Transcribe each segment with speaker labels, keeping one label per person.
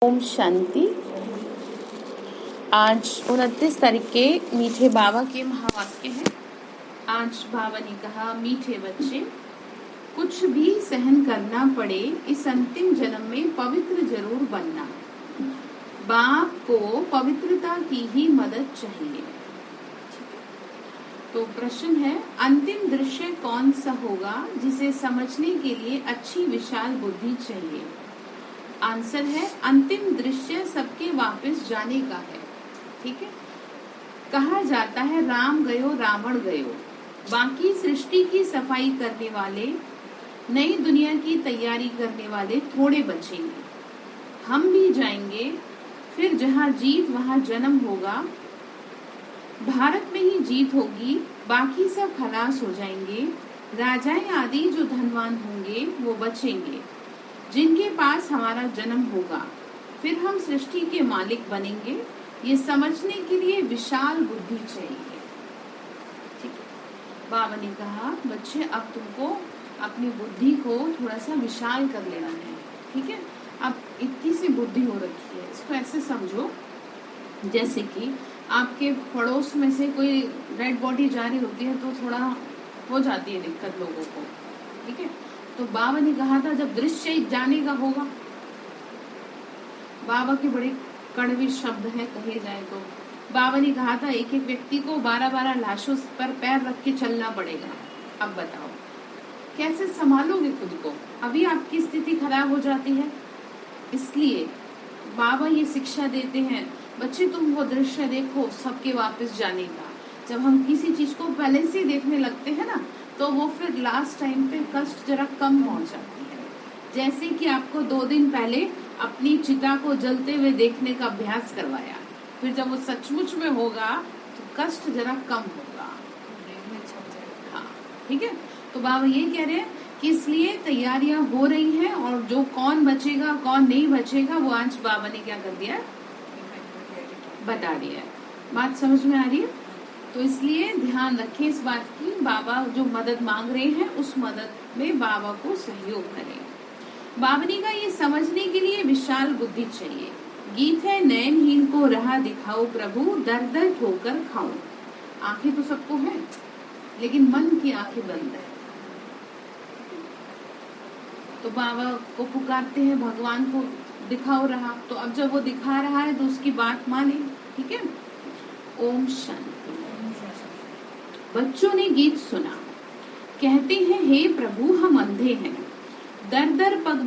Speaker 1: ओम शांति। आज 29 तारीख के मीठे बाबा के महावाक्य हैं। आज बाबा ने कहा, मीठे बच्चे, कुछ भी सहन करना पड़े, इस अंतिम जन्म में पवित्र जरूर बनना। बाप को पवित्रता की ही मदद चाहिए। तो प्रश्न है, अंतिम दृश्य कौन सा होगा जिसे समझने के लिए अच्छी विशाल बुद्धि चाहिए? आंसर है, अंतिम दृश्य सबके वापस जाने का है। ठीक है। कहा जाता है, राम गयो रावण गयो। बाकी सृष्टि की सफाई करने वाले, नई दुनिया की तैयारी करने वाले थोड़े बचेंगे। हम भी जाएंगे, फिर जहाँ जीत वहाँ जन्म होगा। भारत में ही जीत होगी, बाकी सब खलास हो जाएंगे। राजाएं आदि जो धनवान होंगे वो बचेंगे, जिनके पास हमारा जन्म होगा। फिर हम सृष्टि के मालिक बनेंगे। ये समझने के लिए विशाल बुद्धि चाहिए। ठीक है। बाबा ने कहा, बच्चे, अब तुमको अपनी बुद्धि को थोड़ा सा विशाल कर लेना है। ठीक है। अब इतनी सी बुद्धि हो रखी है, इसको ऐसे समझो जैसे कि आपके पड़ोस में से कोई डेड बॉडी जा रही होती है तो थोड़ा हो जाती है दिक्कत लोगों को। ठीक है। तो बाबा ने कहा था, जब दृश्य जाने का होगा, बाबा के बड़े कड़वे शब्द हैं कहे जाए तो। बाबा ने कहा था, एक एक व्यक्ति को 12-12 लाशों पर पैर रख के चलना पड़ेगा। अब बताओ कैसे संभालोगे खुद को? अभी आपकी स्थिति खराब हो जाती है। इसलिए बाबा ये शिक्षा देते हैं, बच्चे तुम वो दृश्य देखो सबके वापस जाने का। जब हम किसी चीज को पहले से देखने लगते हैं ना, तो वो फिर लास्ट टाइम पे कष्ट जरा कम हो जाती है। जैसे कि आपको 2 दिन पहले अपनी चिता को जलते हुए देखने का अभ्यास करवाया, फिर जब वो सचमुच में होगा तो कष्ट जरा कम होगा। हाँ, ठीक है। तो बाबा ये कह रहे हैं कि इसलिए तैयारियां हो रही हैं, और जो कौन बचेगा कौन नहीं बचेगा वो आज बाबा ने क्या कर दिया, बता दिया है। बात समझ में आ रही है? तो इसलिए ध्यान रखें इस बात की, बाबा जो मदद मांग रहे हैं उस मदद में बाबा को सहयोग करें। बाबनी का ये समझने के लिए विशाल बुद्धि चाहिए। गीत है, नयनहीन को राह दिखाओ प्रभु, दर दर ठोकर खाओ। आंखें तो सबको है, लेकिन मन की आंखें बंद है। तो बाबा को पुकारते हैं, भगवान को दिखाओ रहा। तो अब जब वो दिखा रहा है तो उसकी बात माने। ठीक है। ओम शांति। बच्चों ने गीत सुना, कहते हैं, हे प्रभु हम अंधे हैं, दर दर पग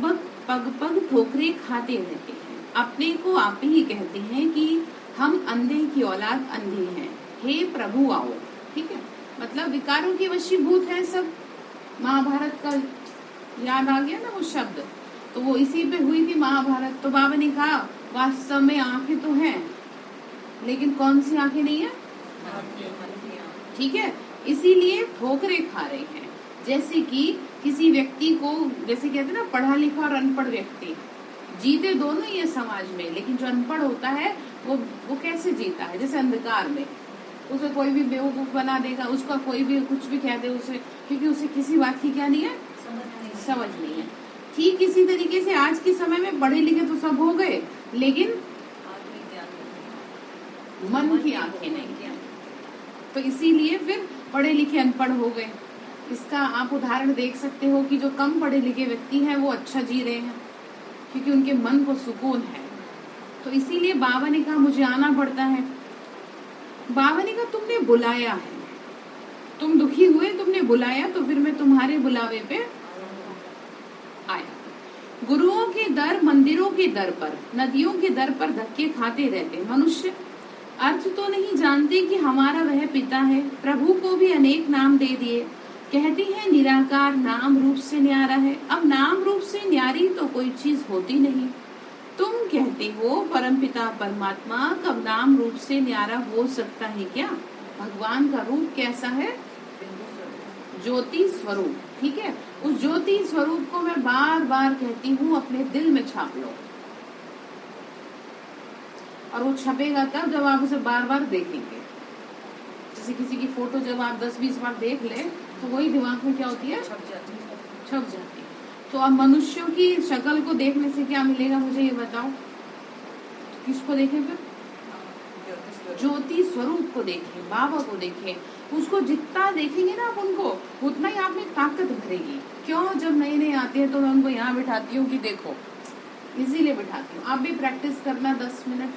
Speaker 1: पग ठोकरे खाते रहते हैं। अपने को आप ही कहते हैं कि हम अंधे की औलाद अंधे हैं, हे प्रभु आओ। ठीक है। मतलब विकारों के वशीभूत है सब। महाभारत का याद आ गया ना वो शब्द, तो वो इसी पे हुई थी महाभारत। तो बाबा ने कहा, वास्तव में आंखें तो हैं, लेकिन कौन सी आंखें नहीं है? ठीक है। इसीलिए ठोकरे खा रहे हैं। जैसे कि किसी व्यक्ति को, जैसे कहते हैं ना, पढ़ा लिखा और अनपढ़ व्यक्ति जीते दोनों ही है समाज में, लेकिन जो अनपढ़ होता है वो कैसे जीता है? जैसे अंधकार में उसे कोई भी बेवकूफ बना देगा, उसका कोई भी कुछ भी कह दे उसे, क्योंकि उसे किसी बात की क्या नहीं है, समझ नहीं है। ठीक इसी तरीके से आज के समय में पढ़े लिखे तो सब हो गए, लेकिन मन की आंखें नहीं। तो इसीलिए फिर पढ़े लिखे अनपढ़ हो गए। इसका आप उदाहरण देख सकते हो कि जो कम पढ़े लिखे व्यक्ति हैं वो अच्छा जी रहे हैं, क्योंकि उनके मन को सुकून है। तो इसीलिए बाबा ने कहा, मुझे आना पड़ता है। बाबा ने कहा, तुमने बुलाया है, तुम दुखी हुए, तुमने बुलाया, तो फिर मैं तुम्हारे बुलावे पे आया। गुरुओं के दर, मंदिरों के दर पर, नदियों के दर पर धक्के खाते रहते मनुष्य अर्थ तो नहीं जानते कि हमारा वह पिता है। प्रभु को भी अनेक नाम दे दिए, कहती है निराकार नाम रूप से न्यारा है। अब नाम रूप से न्यारी तो कोई चीज होती नहीं। तुम कहते हो परमपिता परमात्मा, कब नाम रूप से न्यारा हो सकता है क्या? भगवान का रूप कैसा है? ज्योति स्वरूप। ठीक है। उस ज्योति स्वरूप को मैं बार बार कहती हूँ, अपने दिल में छाप लो। और वो छपेगा तब जब आप उसे बार बार देखेंगे। जैसे किसी की फोटो जब आप 10-20 बार देख ले तो वही दिमाग में क्या होती है, छप जाती है। तो अब मनुष्यों की शक्ल को देखने से क्या मिलेगा, मुझे ये बताओ? किसको देखें फिर? ज्योति स्वरूप को देखें, बाबा को देखें। उसको जितना देखेंगे ना आप उनको, उतना ही आप में ताकत भरेगी। क्यों? जब नए नए आते हैं तो मैं उनको यहाँ बिठाती हूँ कि देखो, इसीलिए बिठाती हूँ। आप भी प्रैक्टिस करना 10 मिनट,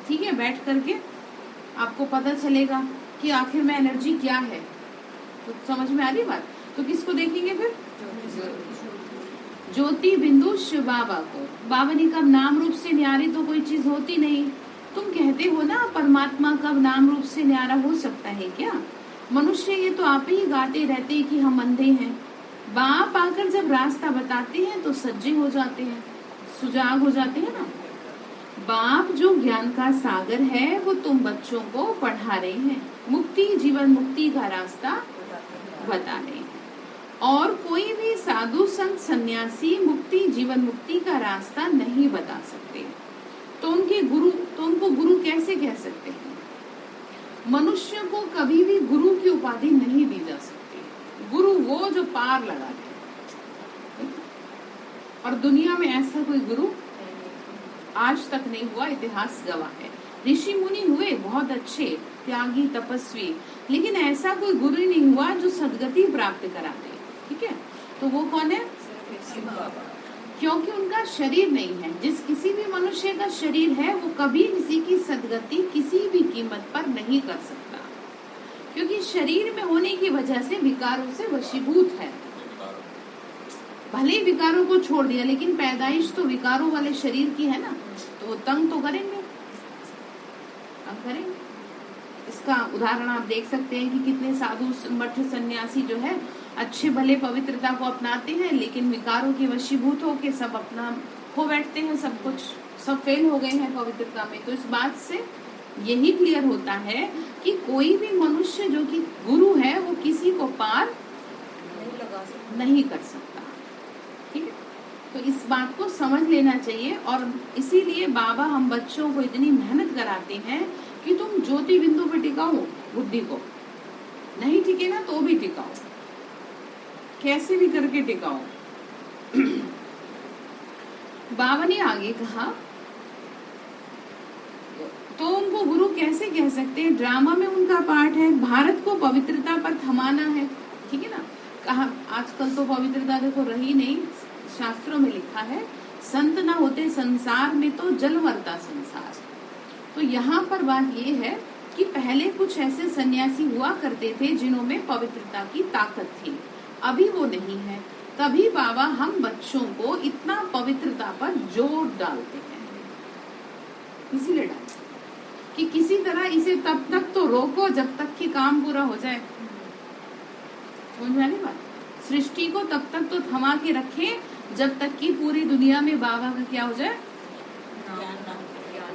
Speaker 1: ठीक है? बैठ करके आपको पता चलेगा कि आखिर में एनर्जी क्या है। तो समझ में आ रही बात? तो किसको देखेंगे फिर? ज्योति बिंदु शिव बाबा को। बाबा ने कब नाम रूप से न्यारी तो कोई चीज होती नहीं। तुम कहते हो ना परमात्मा कब नाम रूप से न्यारा हो सकता है क्या? मनुष्य ये तो आप ही गाते रहते हैं कि हम अंधे हैं। बाप आकर जब रास्ता बताते हैं तो सज्जे हो जाते हैं, सुजाग हो जाते हैं ना। बाप जो ज्ञान का सागर है वो तुम बच्चों को पढ़ा रहे हैं, मुक्ति जीवन मुक्ति का रास्ता बता रहे हैं। और कोई भी साधु संत सन्यासी मुक्ति जीवन मुक्ति का रास्ता नहीं बता सकते। तो उनको गुरु कैसे कह सकते हैं? मनुष्य को कभी भी गुरु की उपाधि नहीं दी जा सकती। गुरु वो जो पार लगा दे, और दुनिया में ऐसा कोई गुरु आज तक नहीं हुआ। इतिहास गवाह है। ऋषि मुनि हुए बहुत अच्छे, त्यागी, तपस्वी, लेकिन ऐसा कोई गुरु नहीं हुआ जो सदगति प्राप्त करा दे। ठीक है? तो वो कौन है? क्योंकि उनका शरीर नहीं है। जिस किसी भी मनुष्य का शरीर है वो कभी किसी की सदगति किसी भी कीमत पर नहीं कर सकता, क्योंकि शरीर में होने की वजह से विकारों से वशीभूत है। भले विकारों को छोड़ दिया, लेकिन पैदाइश तो विकारों वाले शरीर की है ना, तो वो तंग तो करेंगे, तंग करेंगे। इसका उदाहरण आप देख सकते हैं कि कितने साधु मठ सन्यासी जो है अच्छे भले पवित्रता को अपनाते हैं, लेकिन विकारों की वशीभूत होके सब अपना खो बैठते हैं, सब कुछ सब फेल हो गए हैं पवित्रता में। तो इस बात से यही क्लियर होता है कि कोई भी मनुष्य जो कि गुरु है वो किसी को पार नहीं कर सकता। ठीक है? तो इस बात को समझ लेना चाहिए। और इसीलिए बाबा हम बच्चों को इतनी मेहनत कराते हैं कि तुम ज्योति बिंदु पे टिकाओ बुद्धि को। नहीं टिके ना तो भी टिकाओ, कैसे भी करके टिकाओ। बाबा ने आगे कहा, तो उनको गुरु कैसे कह सकते हैं? ड्रामा में उनका पार्ट है, भारत को पवित्रता पर थमाना है। ठीक है ना? कहा आजकल तो पवित्रता देखो रही नहीं। शास्त्रों में लिखा है, संत ना होते संसार में तो जल मरता संसार। तो यहाँ पर बात ये है कि पहले कुछ ऐसे सन्यासी हुआ करते थे जिन्हों में पवित्रता की ताकत थी, अभी वो नहीं है। तभी बाबा हम बच्चों को इतना पवित्रता पर जोर डालते हैं, इसीलिए डालते कि किसी तरह इसे तब तक तो रोको जब तक कि काम पूरा हो जाए। समझ में आने बात? सृष्टि को तब तक तो थमा के रखें जब तक कि पूरी दुनिया में बाबा का क्या हो जाए,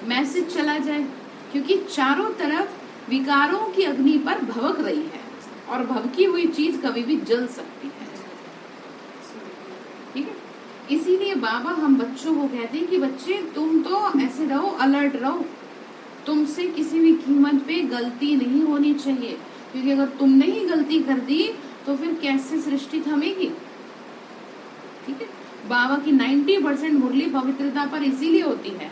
Speaker 1: मैसेज चला जाए। क्योंकि चारों तरफ विकारों की अग्नि पर भभक रही है, और भभकी हुई चीज कभी भी जल सकती है। ठीक है? इसीलिए बाबा हम बच्चों को कहते हैं कि बच्चे तुम तो ऐसे रहो, अलर्ट रहो, तुमसे किसी भी कीमत पे गलती नहीं होनी चाहिए। क्योंकि अगर तुमने ही गलती कर दी तो फिर कैसे सृष्टि थमेगी? ठीक है? बाबा की 90% मुरली पवित्रता पर इसीलिए होती है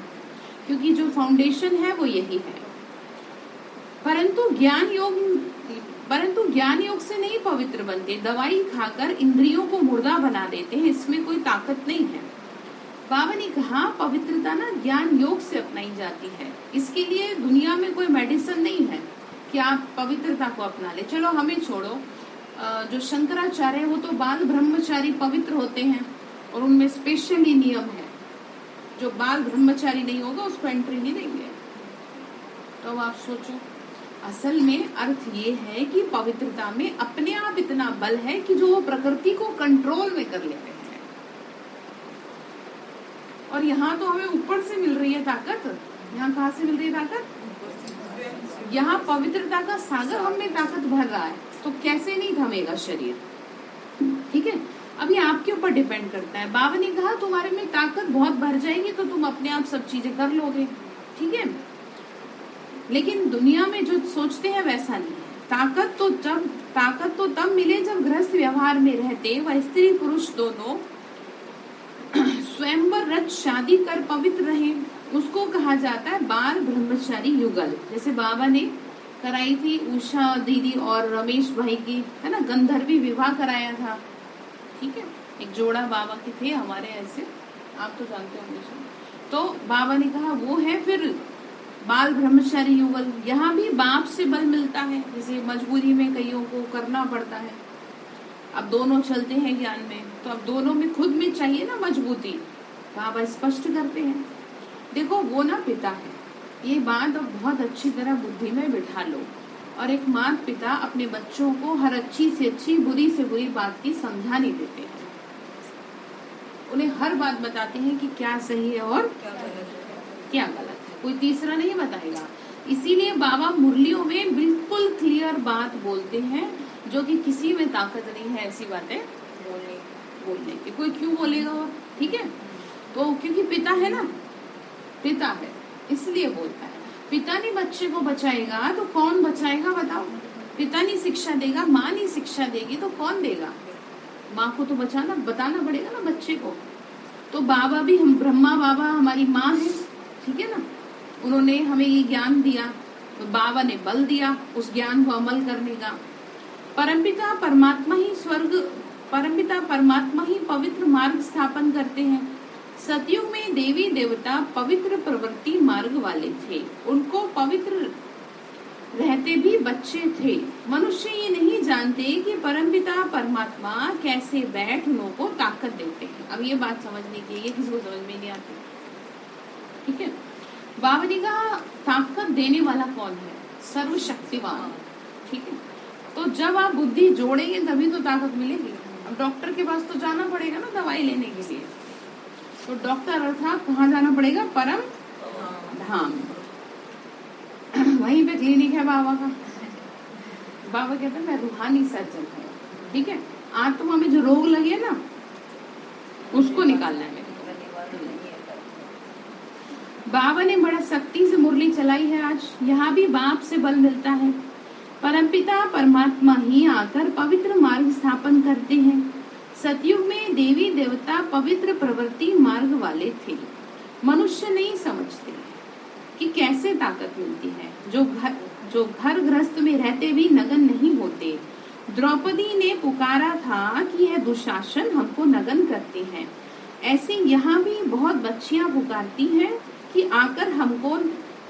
Speaker 1: क्योंकि जो फाउंडेशन है वो यही है। परंतु ज्ञान योग से नहीं पवित्र बनते। दवाई खाकर इंद्रियों को मुर्दा बना देते हैं, इसमें कोई ताकत नहीं है। बाबा ने कहा पवित्रता ना ज्ञान योग से अपनाई जाती है। इसके लिए दुनिया में कोई मेडिसिन नहीं है कि आप पवित्रता को अपना ले। चलो हमें छोड़ो, जो शंकराचार्य है वो तो बाल ब्रह्मचारी पवित्र होते हैं और उनमें स्पेशली नियम है, जो बाल ब्रह्मचारी नहीं होगा उसको एंट्री नहीं देंगे। तो अब आप सोचो, असल में अर्थ ये है कि पवित्रता में अपने आप इतना बल है कि जो वो प्रकृति को कंट्रोल में कर लेते हैं। और यहाँ तो हमें ऊपर से मिल रही है ताकत। यहाँ कहाँ से मिल रही है ताकत? यहाँ पवित्रता का सागर हम में ताकत भर रहा है, तो कैसे नहीं थमेगा शरीर। ठीक है? अब ये आपके ऊपर डिपेंड करता है। बाबा ने कहा तुम्हारे में ताकत बहुत भर जाएगी तो तुम अपने आप सब चीजें कर लोगे। ठीक है? लेकिन दुनिया में जो सोचते हैं वैसा नहीं है। ताकत तो तब मिले जब गृहस्थ व्यवहार में रहते व स्त्री पुरुष दोनों स्वयंवर रच शादी कर पवित्र रहे। उसको कहा जाता है बाल ब्रह्मचारी युगल। जैसे बाबा ने कराई थी उषा दीदी और रमेश भाई की, है ना, गंधर्वी विवाह कराया था, ठीक है, एक जोड़ा बाबा के थे हमारे ऐसे, आप तो जानते होंगे। तो बाबा ने कहा वो है फिर बाल ब्रह्मचारी युगल। यहाँ भी बाप से बल मिलता है, जैसे मजबूरी में कईयों को करना पड़ता है। अब दोनों चलते हैं ज्ञान में, तो अब दोनों में खुद में चाहिए ना मजबूती, बाबा स्पष्ट करते हैं। देखो वो ना पिता है, ये बात अब बहुत अच्छी तरह बुद्धि में बिठा लो। और एक माता पिता अपने बच्चों को हर अच्छी से अच्छी, बुरी से बुरी बात की समझा नहीं देते हैं, उन्हें हर बात बताते हैं कि क्या सही है और क्या गलत है, कोई तीसरा नहीं बताएगा। इसीलिए बाबा मुरलियों में बिल्कुल क्लियर बात बोलते हैं, जो कि किसी में ताकत नहीं है ऐसी बातें बोलने की। कोई क्यों बोलेगा वो, ठीक है, तो क्योंकि पिता है ना, पिता है इसलिए बोलता है। पिता नहीं बच्चे को बचाएगा तो कौन बचाएगा बताओ। पिता नहीं शिक्षा देगा, माँ नहीं शिक्षा देगी तो कौन देगा। माँ को तो बताना पड़ेगा ना बच्चे को। तो बाबा भी, हम ब्रह्मा बाबा हमारी माँ है, ठीक है ना, उन्होंने हमें ये ज्ञान दिया, तो बाबा ने बल दिया उस ज्ञान को अमल करने का। परमपिता परमात्मा ही पवित्र मार्ग स्थापन करते हैं। सतयुग में देवी देवता पवित्र प्रवृत्ति मार्ग वाले थे, उनको पवित्र रहते भी बच्चे थे। मनुष्य ये नहीं जानते कि परमपिता परमात्मा कैसे बैठ उन्हों को ताकत देते हैं। अब ये बात समझने की, ये किसी को समझ में नहीं आती, ठीक है। बाबा ने कहा ताकत देने वाला कौन है, सर्वशक्तिवान, ठीक है। तो जब आप बुद्धि जोड़ेंगे तभी तो ताकत मिलेगी। अब डॉक्टर के पास तो जाना पड़ेगा ना दवाई लेने के लिए, तो डॉक्टर अर्थात कहाँ जाना पड़ेगा, परम धाम, वहीं पे क्लिनिक है बाबा का। बाबा कहते हैं मैं रूहानी सर्जन हूँ, ठीक है, आत्मा में जो रोग लगे ना उसको निकालना है मेरे को। बाबा ने बड़ा सख्ती से मुरली चलाई है आज। यहाँ भी बाप से बल मिलता है। परमपिता परमात्मा ही आकर पवित्र मार्ग स्थापन करते हैं। सतयुग में देवी देवता पवित्र प्रवृत्ति मार्ग वाले थे। मनुष्य नहीं समझते कि कैसे ताकत मिलती है, जो घर गृहस्थ में रहते भी नगन नहीं होते। द्रौपदी ने पुकारा था कि यह दुशासन हमको नगन करते हैं। ऐसे यहाँ भी बहुत बच्चियां पुकारती हैं कि आकर हमको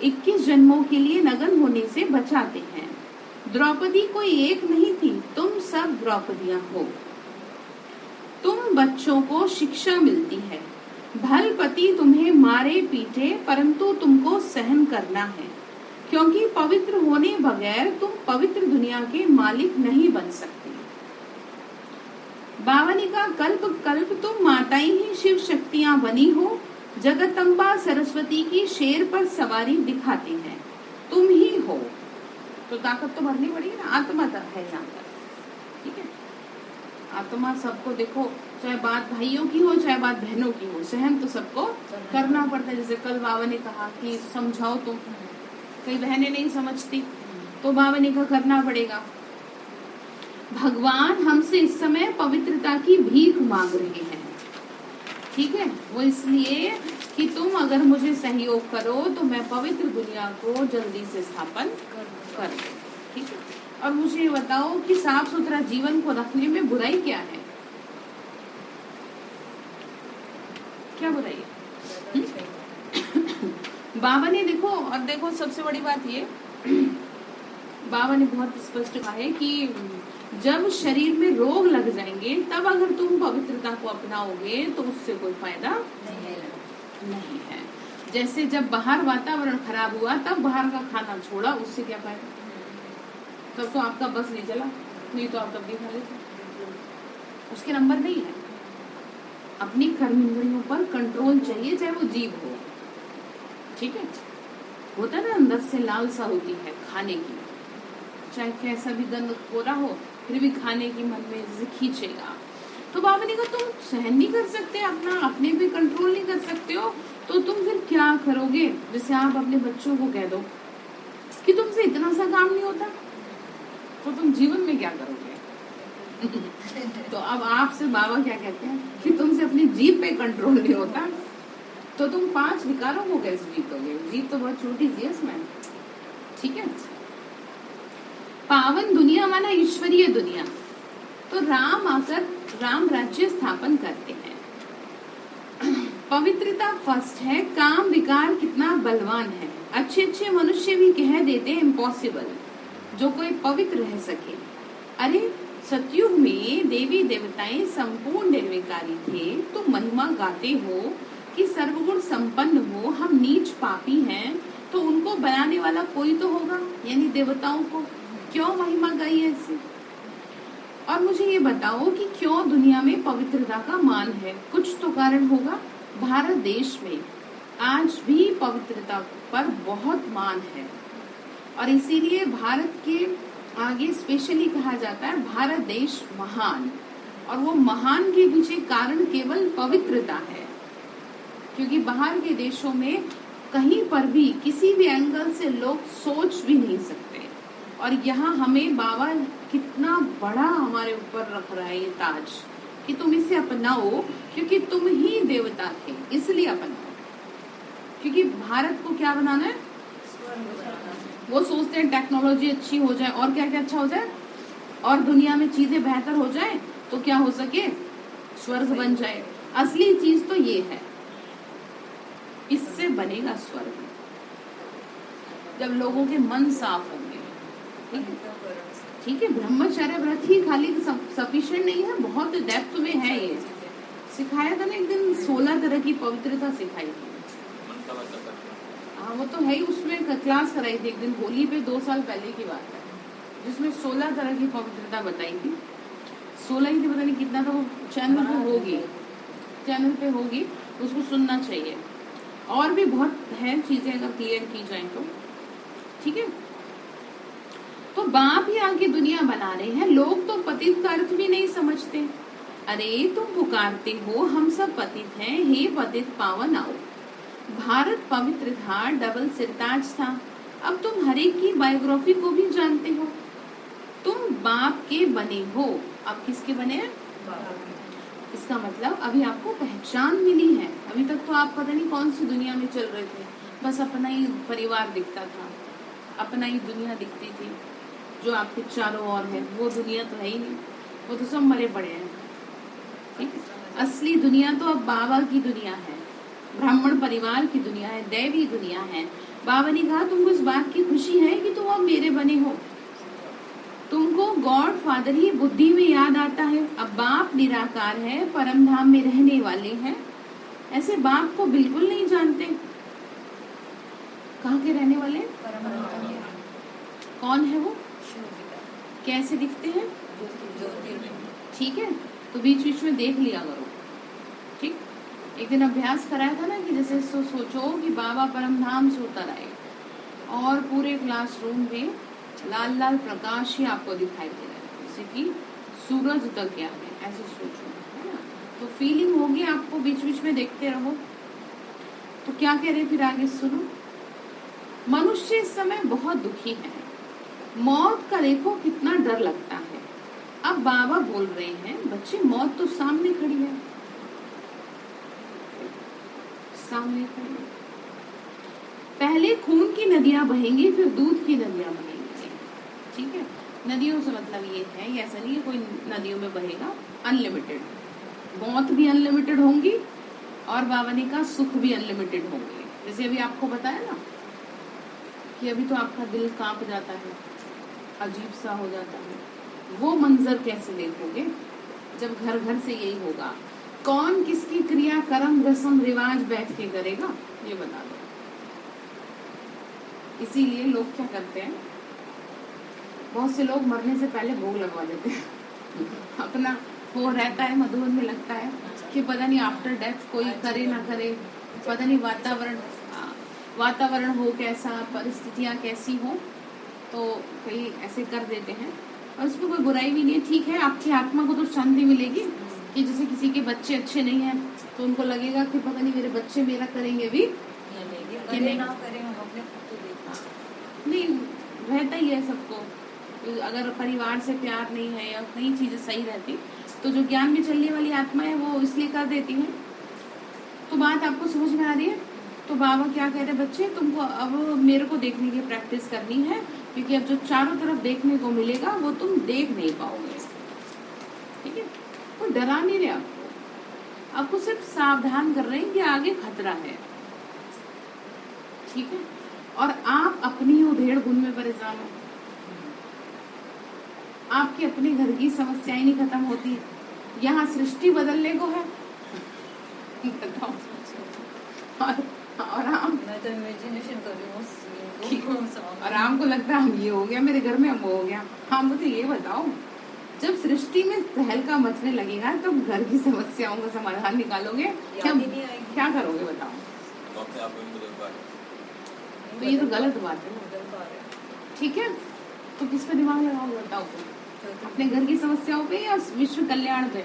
Speaker 1: 21 जन्मों के लिए नगन होने से बचाते हैं। द्रौपदी कोई एक नहीं थी, तुम सब द्रौपदियां हो। तुम बच्चों को शिक्षा मिलती है। भल पति तुम्हें मारे पीटे, परंतु तुमको सहन करना है, क्योंकि पवित्र होने बगैर तुम पवित्र दुनिया के मालिक नहीं बन सकते। बाबा ने कहा कल्प कल्प तुम माताएं ही शिव शक्तियां बनी हो। जगदम्बा सरस्वती की शेर पर सवारी दिखाती है, तुम ही हो। तो ताकत तो भरनी पड़ेगी ना, आत्मा है यहाँ पर, ठीक है। आत्मा सबको देखो, चाहे बात भाइयों की हो चाहे बात बहनों की हो, सहन तो सबको करना पड़ता है। जैसे कल बाबा ने कहा कि समझाओ, तो कई बहनें नहीं समझती, तो बाबा ने कहा करना पड़ेगा। भगवान हमसे इस समय पवित्रता की भीख मांग रहे हैं, ठीक है। वो इसलिए कि तुम अगर मुझे सहयोग करो तो मैं पवित्र दुनिया को जल्दी से स्थापन कर दूं, ठीक है। और मुझे ये बताओ कि साफ सुथरा जीवन को रखने में बुराई क्या है, क्या बुराई है? बाबा ने देखो सबसे बड़ी बात ये, बाबा ने बहुत स्पष्ट कहा है कि जब शरीर में रोग लग जाएंगे तब अगर तुम पवित्रता को अपनाओगे तो उससे कोई फायदा नहीं है। जैसे जब बाहर वातावरण खराब हुआ तब बाहर का खाना छोड़ा, उससे क्या फायदा, तब तो आपका बस नहीं चला, नहीं तो आप तब भी खा लेते, उसके नंबर नहीं है। अपनी कर्मेंद्रियों पर कंट्रोल चाहिए, चाहे वो जीभ हो, ठीक है। होता है ना अंदर से लालसा होती है खाने की, चाहे कैसा भी गंद कोरा हो फिर भी खाने की मन में जैसे खींचेगा। तो बाबा ने कहा तुम सहन नहीं कर सकते, अपने भी कंट्रोल नहीं कर सकते हो, तो तुम फिर क्या करोगे। जैसे आप अपने बच्चों को कह दो कि तुमसे इतना सा काम नहीं होता, तो तुम जीवन में क्या करोगे। तो अब आपसे बाबा क्या कहते हैं कि तुमसे अपनी जीभ पे कंट्रोल नहीं होता, तो तुम 5 विकारों को कैसे जीतोगे? जीत तो बहुत छोटी सी है इसमें। ठीक है, पावन दुनिया माना ईश्वरीय दुनिया। तो राम आकर राम राज्य स्थापन करते हैं। पवित्रता फर्स्ट है। काम विकार कितना बलवान है। अच्छे अच्छे मनुष्य भी कह देते हैं इम्पॉसिबल जो कोई पवित्र रह सके। अरे सतयुग में देवी देवताएं संपूर्ण निर्विकारी थे। तुम महिमा गाते हो कि सर्वगुण संपन्न हो। हम नीच पापी हैं तो उनको बनाने वाला कोई तो होगा, यानी देवताओं को क्यों महिमा गाई ऐसे? और मुझे ये बताओ कि क्यों दुनिया में पवित्रता का मान है? कुछ तो कारण होगा। भारत देश में आज भी पवित्रता पर बहुत मान है और इसीलिए भारत के आगे स्पेशली कहा जाता है भारत देश महान। और वो महान के पीछे कारण केवल पवित्रता है, क्योंकि बाहर के देशों में कहीं पर भी किसी भी एंगल से लोग सोच भी नहीं सकते। और यहाँ हमें बाबा कितना बड़ा हमारे ऊपर रख रहा है ये ताज कि तुम इसे अपनाओ, क्योंकि तुम ही देवता थे इसलिए अपनाओ। क्योंकि भारत को क्या बनाना है? वो सोचते हैं टेक्नोलॉजी अच्छी हो जाए और क्या क्या अच्छा हो जाए और दुनिया में चीजें बेहतर हो जाए तो क्या हो सके, स्वर्ग बन जाए। असली चीज तो ये है, इससे बनेगा स्वर्ग जब लोगों के मन साफ होंगे। ठीक है, ब्रह्मचर्य व्रत ही खाली सफिशिएंट नहीं है, बहुत डेप्थ में है। ये सिखाया था ना एक दिन, 16 तरह की पवित्रता सिखाई थी। हाँ वो तो है ही, उसमें क्लास कराई थी एक दिन होली पे 2 साल पहले की बात है, जिसमें 16 तरह की पवित्रता बताई थी। 16 ही थी, पता नहीं कितना था। वो चैनल पे होगी, उसको सुनना चाहिए। और भी बहुत है चीजें अगर क्लियर की जाए तो। ठीक है, तो बाप ही आगे दुनिया बना रहे हैं। लोग तो पतित का अर्थ भी नहीं समझते। अरे तुम पुकारते हो हम सब पतित हैं, हे पतित पावन आओ। भारत पवित्र था, डबल सिरताज था। अब तुम हर एक की बायोग्राफी को भी जानते हो। तुम बाप के बने हो। अब किसके बने हैं? इसका मतलब अभी आपको पहचान मिली है। अभी तक तो आप पता नहीं कौन सी दुनिया में चल रहे थे, बस अपना ही परिवार दिखता था, अपना ही दुनिया दिखती थी। जो आपके चारों ओर है वो दुनिया तो है ही नहीं, वो तो सब मरे पड़े हैं। ठीक है, असली दुनिया तो अब बाबा की दुनिया है, ब्राह्मण परिवार की दुनिया है, दैवी दुनिया है। बाबा ने कहा तुमको इस बात की खुशी है कि तुम अब मेरे बने हो। तुमको गॉड फादर ही बुद्धि में याद आता है। अब बाप निराकार है, परम धाम में रहने वाले हैं। ऐसे बाप को बिल्कुल नहीं जानते। कहाँ के रहने वाले? कौन है वो? कैसे दिखते हैं? ठीक है, तो बीच बीच में देख लिया करो। ठीक, एक दिन अभ्यास कराया था ना कि जैसे सोचो कि बाबा परम धाम से उतर आए और पूरे क्लासरूम में लाल लाल प्रकाश ही आपको दिखाई दे रहा है, जैसे कि सूरज तक गया है, ऐसे सोचो, है ना? तो फीलिंग होगी आपको, बीच बीच में देखते रहो। तो क्या कह रहे फिर आगे सुनो। मनुष्य इस समय बहुत दुखी है। मौत का देखो कितना डर लगता है। अब बाबा बोल रहे हैं बच्चे, मौत तो सामने खड़ी है, सामने खड़ी है। पहले खून की नदियां बहेंगी, फिर दूध की नदियां बहेंगी। ठीक है, नदियों से मतलब ये है, ये ऐसा नहीं है कोई नदियों में बहेगा, अनलिमिटेड। मौत भी अनलिमिटेड होंगी और बाबा ने कहा सुख भी अनलिमिटेड होंगे। जैसे अभी आपको बताया ना कि अभी तो आपका दिल कांप जाता है, अजीब सा हो जाता है। वो मंजर कैसे देखोगे जब घर घर से यही होगा? कौन किसकी क्रिया कर्म रस्म रिवाज बैठ के करेगा, ये बता दो। इसीलिए लोग क्या करते हैं, बहुत से लोग मरने से पहले भोग लगवा देते हैं। अपना वो रहता है, मधुबन में लगता है कि पता नहीं आफ्टर डेथ कोई करे ना करे, पता नहीं वातावरण हो कैसा, परिस्थितियां कैसी हो, तो कई ऐसे कर देते हैं। और इसमें कोई बुराई भी नहीं है। ठीक है, आपकी आत्मा को तो शांति मिलेगी कि जैसे किसी के बच्चे अच्छे नहीं हैं तो उनको लगेगा कि पता नहीं मेरे बच्चे मेरा करेंगे भी कि नहीं। नहीं, रहता ही है सबको। अगर परिवार से प्यार नहीं है या नई चीजें सही रहती तो जो ज्ञान में चलने वाली आत्मा है वो इसलिए कर देती है तो बात आपको समझ में आ रही है? तो बाबा क्या कह रहे हैं, बच्चे तुमको अब मेरे को देखने की प्रैक्टिस करनी है, क्योंकि अब जो चारों तरफ देखने को मिलेगा वो तुम देख नहीं पाओगे। ठीक है, वो डरा नहीं रहे आपको सिर्फ सावधान कर रहे हैं कि आगे खतरा है। ठीक है, और आप अपनी उधेड़ बुन में परेशान हो, आपकी अपने घर की समस्याएं नहीं खत्म होती, यहाँ सृष्टि बदलने को है। बताओ। और
Speaker 2: मैं तो इमेजिनेशन कर रही हूँ
Speaker 1: और हमको लगता है हम ये हो गया, मेरे घर में हम हो गया। हाँ, मुझे ये बताओ, जब सृष्टि में तहलका मचने लगेगा तो घर की समस्याओं का समाधान निकालोगे, क्या करोगे बताओ? तो ये तो गलत बात है। ठीक है, तो किस पे दिमाग लगाओगे बताओ? अपने घर की समस्याओं पे या विश्व कल्याण पे?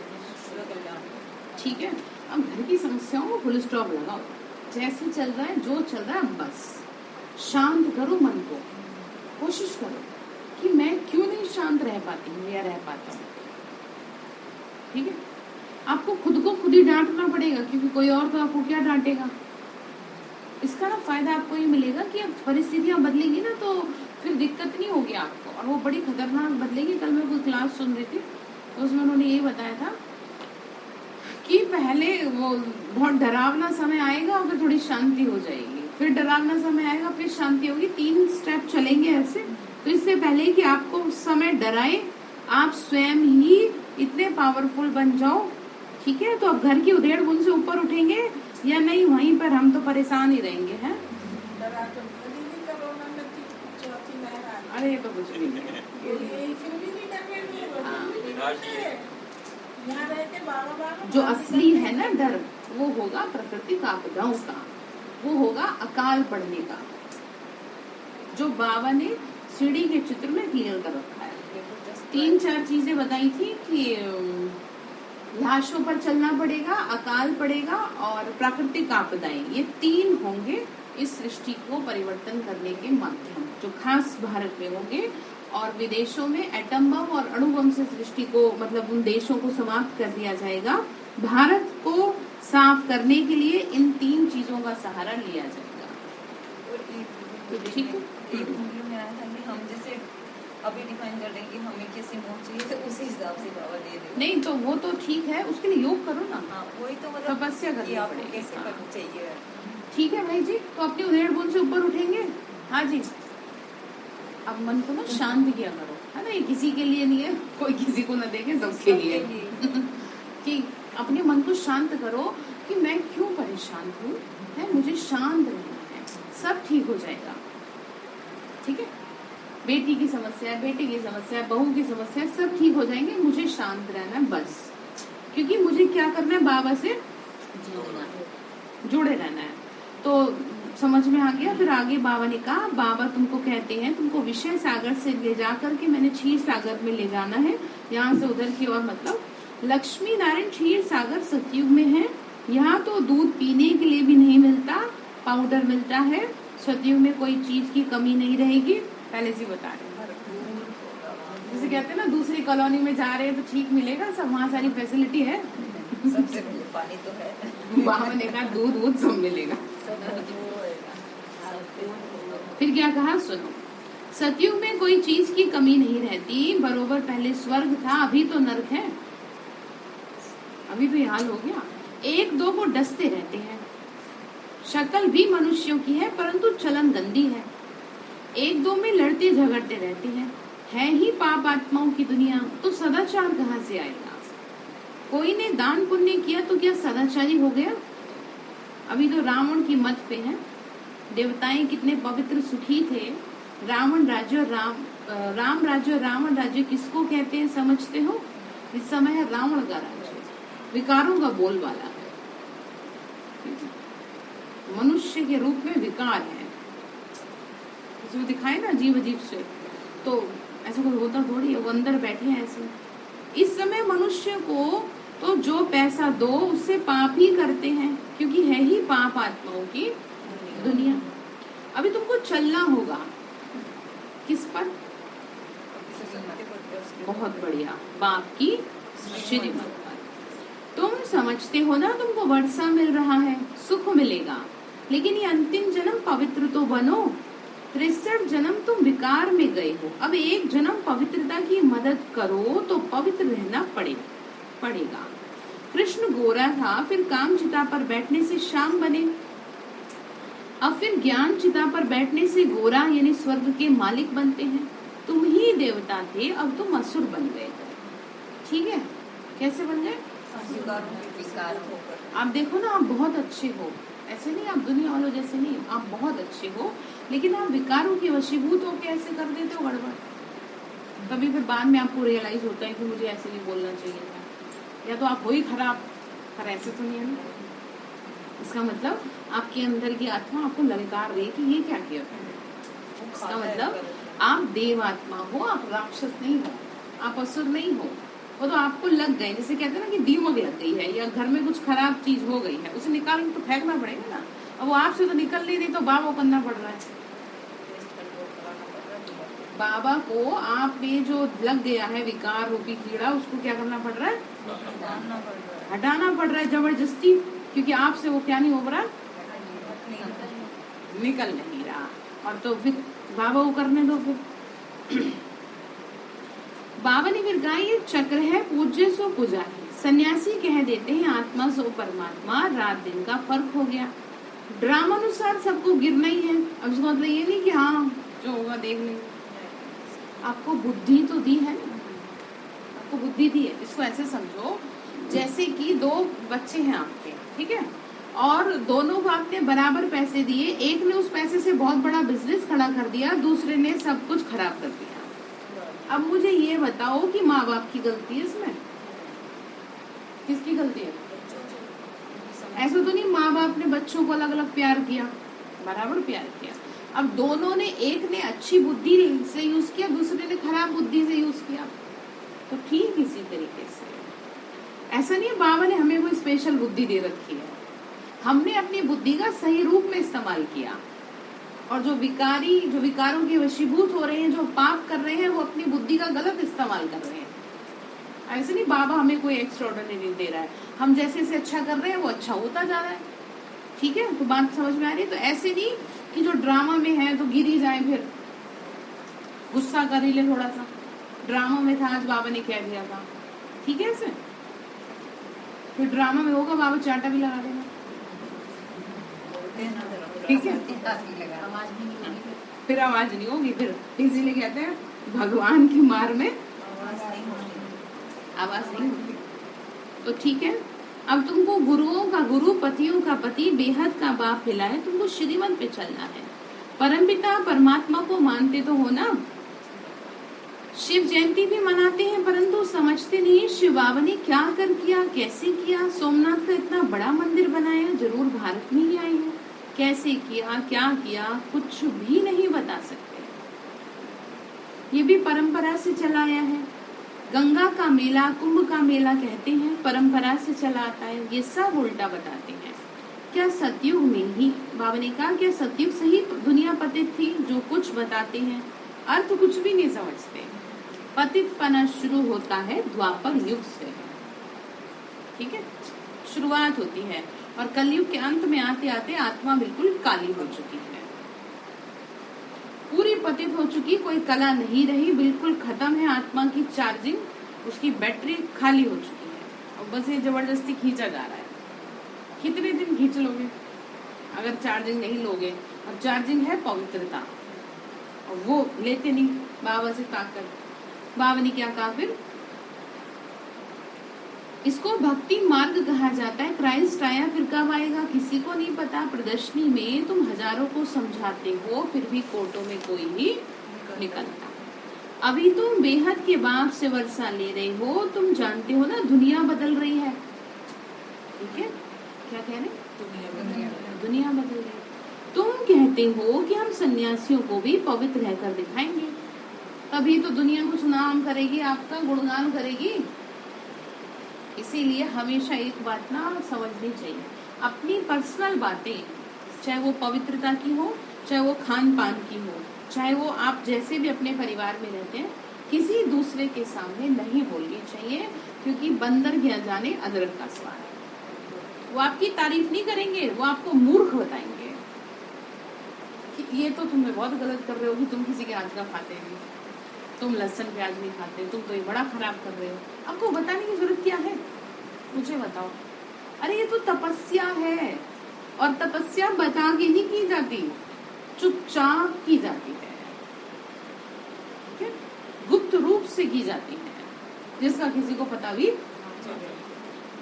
Speaker 1: ठीक है, अब घर की समस्याओं को फुल स्टॉप लगाओ। जैसे चल रहा है, जो चल रहा है, बस शांत करो मन को। कोशिश करो कि मैं क्यों नहीं शांत रह पाती हूँ या रह पाता हूँ। ठीक है, आपको खुद को खुद ही डांटना पड़ेगा, क्योंकि कोई और तो आपको क्या डांटेगा। इसका ना फायदा आपको ये मिलेगा कि अब परिस्थितियां बदलेंगी ना, तो फिर दिक्कत नहीं होगी आपको, और वो बड़ी खतरनाक बदलेगी। कल मैं कोई क्लास सुन रही थी, तो उसमें उन्होंने ये बताया था कि पहले वो बहुत डरावना समय आएगा और फिर थोड़ी शांति हो जाएगी, फिर डरावना समय आएगा, फिर शांति होगी। 3 स्टेप चलेंगे ऐसे। तो इससे पहले कि आपको उस समय डराए, आप स्वयं ही इतने पावरफुल बन जाओ। ठीक है, तो अब घर की उधेड़ बुन से ऊपर उठेंगे या नहीं, वहीं पर हम तो परेशान ही रहेंगे। हैं, अरे ये तो कुछ नहीं है। जो असली है ना डर, वो होगा प्राकृतिक आपदाओं का, वो होगा अकाल पड़ने का, जो बाबा ने सीढ़ी के चित्र में क्लियर कर रखा है। 3-4 चीजें बताई थी कि लाशों पर चलना पड़ेगा, अकाल पड़ेगा और प्राकृतिक आपदाएं। ये 3 होंगे इस सृष्टि को परिवर्तन करने के माध्यम, जो खास भारत में होंगे। और विदेशों में एटम बम और अणु बम से सृष्टि को, मतलब उन देशों को समाप्त कर दिया जाएगा। भारत को साफ करने के लिए इन 3 चीजों का सहारा लिया जाएगा।
Speaker 2: तो ठीक है, एक वीडियो में आया था कि हम जैसे अभी डिफाइन कर रहे हैं कि हमें कैसे मोक्ष चाहिए, तो उसी हिसाब से बाबा दे देंगे।
Speaker 1: नहीं तो वो तो ठीक है, उसके लिए योग करो ना।
Speaker 2: हाँ, वही तो मतलब
Speaker 1: तपस्या करनी पड़ेगी।
Speaker 2: कैसे करना चाहिए।
Speaker 1: ठीक है भाई जी, तो अपनी उधेड़ बुन से ऊपर उठेंगे। हाँ जी, अब मन को ना शांत किया करो, है ना। ये किसी के लिए नहीं है, कोई किसी को ना देखे, सबके लिए कि अपने मन को शांत करो कि मैं क्यों परेशान हूँ, है मुझे शांत रहना है, सब ठीक हो जाएगा। ठीक है, बेटी की समस्या, बेटे की समस्या, बहू की समस्या, सब ठीक हो जाएंगे, मुझे शांत रहना है बस। क्योंकि मुझे क्या करना है, बाबा से जुड़े रहना है। तो समझ में आ गया। फिर आगे बाबा ने कहा, बाबा तुमको कहते हैं, तुमको विषय सागर से ले जा करके मैंने क्षीर सागर में ले जाना है, यहाँ से उधर की ओर। मतलब लक्ष्मी नारायण क्षीर सागर सतयुग में है। यहाँ तो दूध पीने के लिए भी नहीं मिलता, पाउडर मिलता है। सतयुग में कोई चीज की कमी नहीं रहेगी, पहले से बता रहे हैं। जैसे कहते हैं ना, दूसरी कॉलोनी में जा रहे हैं तो ठीक मिलेगा सब, वहाँ सारी फैसिलिटी है।
Speaker 2: सबसे पहले पानी तो है,
Speaker 1: बाबा ने कहा दूध सब मिलेगा। फिर क्या कहा, सुनो, सतयुग में कोई चीज की कमी नहीं रहती, बरोबर पहले स्वर्ग था, अभी तो नरक है। अभी तो ये हाल हो गया। 1-2 को डसते रहते हैं, शक्ल भी मनुष्यों की है परंतु चलन गंदी है। 1-2 में लड़ते झगड़ते रहते हैं, है ही पाप आत्माओं की दुनिया, तो सदाचार कहाँ से आएगा। कोई ने दान पुण्य किया तो क्या सदाचारी हो गया। अभी तो रावण की मत पे है। देवताएं कितने पवित्र सुखी थे। रावण राज्य और राम राज्य और रावण राज्य किसको कहते हैं समझते हो। इस समय है रावण का राज्य, विकारों का बोलबाला है, मनुष्य के रूप में विकार है। जो दिखाए ना अजीब अजीब से, तो ऐसा कुछ होता थोड़ी है, वो अंदर बैठे हैं ऐसे। इस समय मनुष्य को तो जो पैसा दो उससे पाप ही करते हैं, क्योंकि है ही पाप आत्माओं की दुनिया। अभी तुमको चलना होगा किस पर, बहुत बढ़िया, बाप की श्रीमत पर। तुम समझते हो ना तुमको वर्षा मिल रहा है, सुख मिलेगा, लेकिन ये अंतिम जन्म पवित्र तो बनो। 63 जन्म तुम विकार में गए हो, अब एक जन्म पवित्रता की मदद करो तो पवित्र रहना पड़ेगा। कृष्ण गोरा था, फिर काम चिता पर बैठने से श्याम बने, अब फिर ज्ञान चिता पर बैठने से गोरा यानी स्वर्ग के मालिक बनते हैं। तुम ही देवता थे, अब तुम असुर बन गए। ठीक है, कैसे बन गए? आप देखो ना, आप बहुत अच्छे हो, ऐसे नहीं आप दुनिया वालों जैसे नहीं, आप बहुत अच्छे हो, लेकिन आप विकारों के वशीभूत होकर ऐसे कर देते हो गड़बड़। तभी फिर बाद में आपको रियलाइज होता है कि मुझे ऐसे नहीं बोलना चाहिए था, या तो आप हो ही खराब, पर ऐसे तो नहीं है ना। इसका मतलब आपके अंदर की आत्मा आपको ललकार रही कि ये क्या किया। इसका मतलब आप देव आत्मा हो, आप राक्षस नहीं हो, आप असुर नहीं हो। वो तो आपको लग गए, जैसे कहते हैं ना कि दीमक लग गई है या घर में कुछ खराब चीज हो गई है, उसे निकाल के तो फेंकना पड़ेगा ना। अब वो आपसे तो निकल नहीं रही, तो बाबा करना पड़ रहा है। बाबा को आप में जो लग गया है विकार रूपी कीड़ा, उसको क्या करना पड़ रहा है? हटाना पड़ रहा है जबरदस्ती, क्योंकि आपसे वो क्या नहीं हो रहा, निकल नहीं रहा। और तो फिर बाबा को करने दो। फिर बाबा ने फिर कहा ये चक्र है, पूज्य सो पुजारी। सन्यासी कह देते हैं आत्मा सो परमात्मा, रात दिन का फर्क हो गया। ड्रामा अनुसार सबको गिरना ही है। अब इसका मतलब ये नहीं कि हाँ जो होगा देख लेंगे। आपको बुद्धि तो दी है ना, आपको बुद्धि दी है। इसको ऐसे समझो जैसे कि दो बच्चे हैं आपके, ठीक है, और दोनों को आपने बराबर पैसे दिए। एक ने उस पैसे से बहुत बड़ा बिजनेस खड़ा कर दिया, दूसरे ने सब कुछ खराब कर दिया। अब मुझे ये बताओ कि माँ बाप की गलती है इसमें? किसकी गलती है? ऐसा तो नहीं माँ बाप ने बच्चों को अलग अलग प्यार किया, बराबर प्यार किया। अब दोनों ने, एक ने अच्छी बुद्धि से यूज किया, दूसरे ने खराब बुद्धि से यूज किया। तो ठीक इसी तरीके से ऐसा नहीं बाबा ने हमें कोई स्पेशल बुद्धि दे रखी है, हमने अपनी बुद्धि का सही रूप में इस्तेमाल किया। और जो विकारों के वशीभूत हो रहे हैं, जो पाप कर रहे हैं, वो अपनी बुद्धि का गलत इस्तेमाल कर रहे हैं। ऐसे नहीं बाबा हमें कोई एक्स्ट्राऑर्डिनरी दे रहा है, हम जैसे से अच्छा कर रहे हैं वो अच्छा होता जा रहा है। ठीक है, तो बात समझ में आ रही है? तो ऐसे नहीं कि जो ड्रामा में है तो गिर ही जाए, फिर गुस्सा कर ही ले थोड़ा सा। ड्रामा में था, आज बाबा ने कह दिया था, ठीक है, ऐसे फिर ड्रामा में होगा बाबा चाटा भी लगा देगा, ठीक है, फिर आवाज नहीं होगी। फिर इसीलिए कहते हैं भगवान की मार में आवाज नहीं होगी। तो ठीक है, अब तुमको गुरुओं का गुरु, पतियों का पति, बेहद का बाप मिला है, तुमको श्रीमत पे चलना है। परमपिता परमात्मा को मानते तो हो ना। शिव जयंती भी मनाते हैं, परंतु समझते नहीं शिव बाबा ने क्या कर किया, कैसे किया। सोमनाथ का इतना बड़ा मंदिर बनाया, जरूर भारत में ही आए हैं, कैसे किया, क्या किया, कुछ भी नहीं बता सकते। ये भी परंपरा से चला आया है। गंगा का मेला, कुंभ का मेला कहते हैं, परंपरा से चला आता है। ये सब उल्टा बताते हैं। क्या सतयुग में ही, बाबा ने कहा, क्या सतयुग से ही दुनिया पतित थी? जो कुछ बताते हैं अर्थ कुछ भी नहीं समझते। पतितपना शुरू होता है द्वापर युग से, ठीक है, शुरुआत होती है। और कलयुग के अंत में आते आते आत्मा बिल्कुल काली हो चुकी है, पूरी पतित हो चुकी, कोई कला नहीं रही, बिल्कुल खत्म है आत्मा की चार्जिंग, उसकी बैटरी खाली हो चुकी है। और बस ये जबरदस्ती खींचा जा रहा है। कितने दिन खींच लोगे अगर चार्जिंग नहीं लोगे? और चार्जिंग है पवित्रता, और वो लेते नहीं बाबा से ताकत। बाबा ने क्या कहा फिर? इसको भक्ति मार्ग कहा जाता है। क्राइस्ट आया, फिर कब आएगा किसी को नहीं पता। प्रदर्शनी में तुम हजारों को समझाते हो, फिर भी कोर्टों में कोई ही निकलता। अभी तुम बेहद के बाप से वर्षा ले रहे हो, तुम जानते हो ना दुनिया बदल रही है, ठीक है, क्या कह रहे? दुनिया बदल रही है। तुम कहते हो कि हम सन्यासियों को भी पवित्र रहकर दिखाएंगे, तभी तो दुनिया कुछ नाम करेगी, आपका गुणगान करेगी। इसीलिए हमेशा एक बात ना समझनी चाहिए, अपनी पर्सनल बातें, चाहे वो पवित्रता की हो, चाहे वो खान पान की हो, चाहे वो आप जैसे भी अपने परिवार में रहते हैं, किसी दूसरे के सामने नहीं बोलनी चाहिए, क्योंकि बंदर क्या जाने अदरक का स्वाद। वो आपकी तारीफ नहीं करेंगे, वो आपको मूर्ख बताएंगे कि ये तो तुम बहुत गलत कर रहे हो कि तुम किसी के हाथ का खाते नहीं, तुम लहसुन प्याज नहीं खाते, तुम तो ये बड़ा खराब कर रहे हो। आपको बताने की जरूरत क्या है, मुझे बताओ। अरे ये तो तपस्या है, और तपस्या बता के नहीं की जाती, चुपचाप की जाती है, ठीक है? गुप्त रूप से की जाती है, जिसका किसी को पता भी